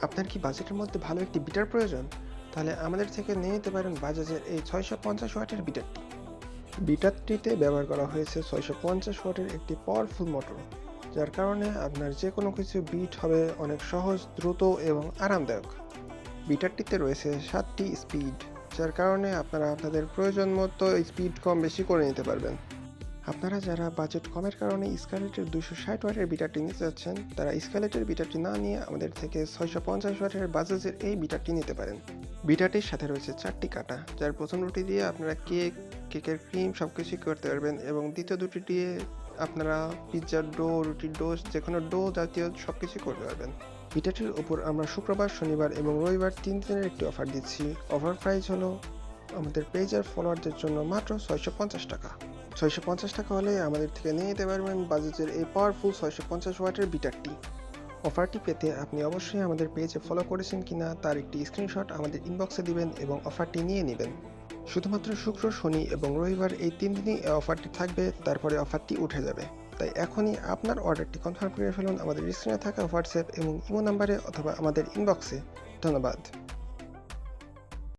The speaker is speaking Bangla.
আপনার কি বাজেটের মধ্যে ভালো একটি বিটার প্রয়োজন? তাহলে আমাদের থেকে নিয়ে নিতে পারেন বাজাজের এই 650 ওয়াটের বিটারটি। বিটারটিতে ব্যবহার করা হয়েছে 650 ওয়াটের একটি পাওয়ারফুল মোটর, যার কারণে আপনার যে কোনো কিছু বিট হবে অনেক সহজ, দ্রুত এবং আরামদায়ক। বিটারটিতে রয়েছে 7টি স্পিড, যার কারণে আপনারা আপনাদের প্রয়োজন মতো স্পিড কম বেশি করে নিতে পারবেন। আপনারা যারা বাজেট কমের কারণে স্কাইলাইটের 260 ওয়াটের বিটারটি নিতে যাচ্ছেন, তারা স্কাইলাইটের বিটারটি না নিয়ে আমাদের থেকে 650 ওয়াটের বাজাজের এই বিটারটি নিতে পারেন। বিটারটির সাথে রয়েছে 4টি কাটা, যার প্রথম দুটি দিয়ে আপনারা কেকের ক্রিম সব কিছুই করতে পারবেন এবং দ্বিতীয় দুটি দিয়ে আপনারা পিৎজার ডো, রুটির ডো, যে কোনো ডো জাতীয় সব কিছুই করতে পারবেন। বিটারটির উপর আমরা শুক্রবার, শনিবার এবং রবিবার 3 দিনের একটি অফার দিচ্ছি। অফার প্রাইস হলো আমাদের পেজের ফলোয়ারদের জন্য মাত্র 650 টাকা। 650 টাকা হলে আমাদের থেকে নিয়ে নিতে পারবেন বাজাজের এই পাওয়ারফুল 650 ওয়াটের বিটারটি। অফারটি পেতে আপনি অবশ্যই আমাদের পেজে ফলো করেছেন কিনা তার একটি স্ক্রিনশট আমাদের ইনবক্সে দিবেন এবং অফারটি নিয়ে নেবেন। শুধুমাত্র শুক্র, শনি এবং রবিবার এই 3 দিনই এই অফারটি থাকবে, তারপরে অফারটি উঠে যাবে। তাই এখনই আপনার অর্ডারটি কনফার্ম করে ফেলুন আমাদের স্ক্রিনে থাকা হোয়াটসঅ্যাপ এবং ইমো নাম্বারে অথবা আমাদের ইনবক্সে। ধন্যবাদ।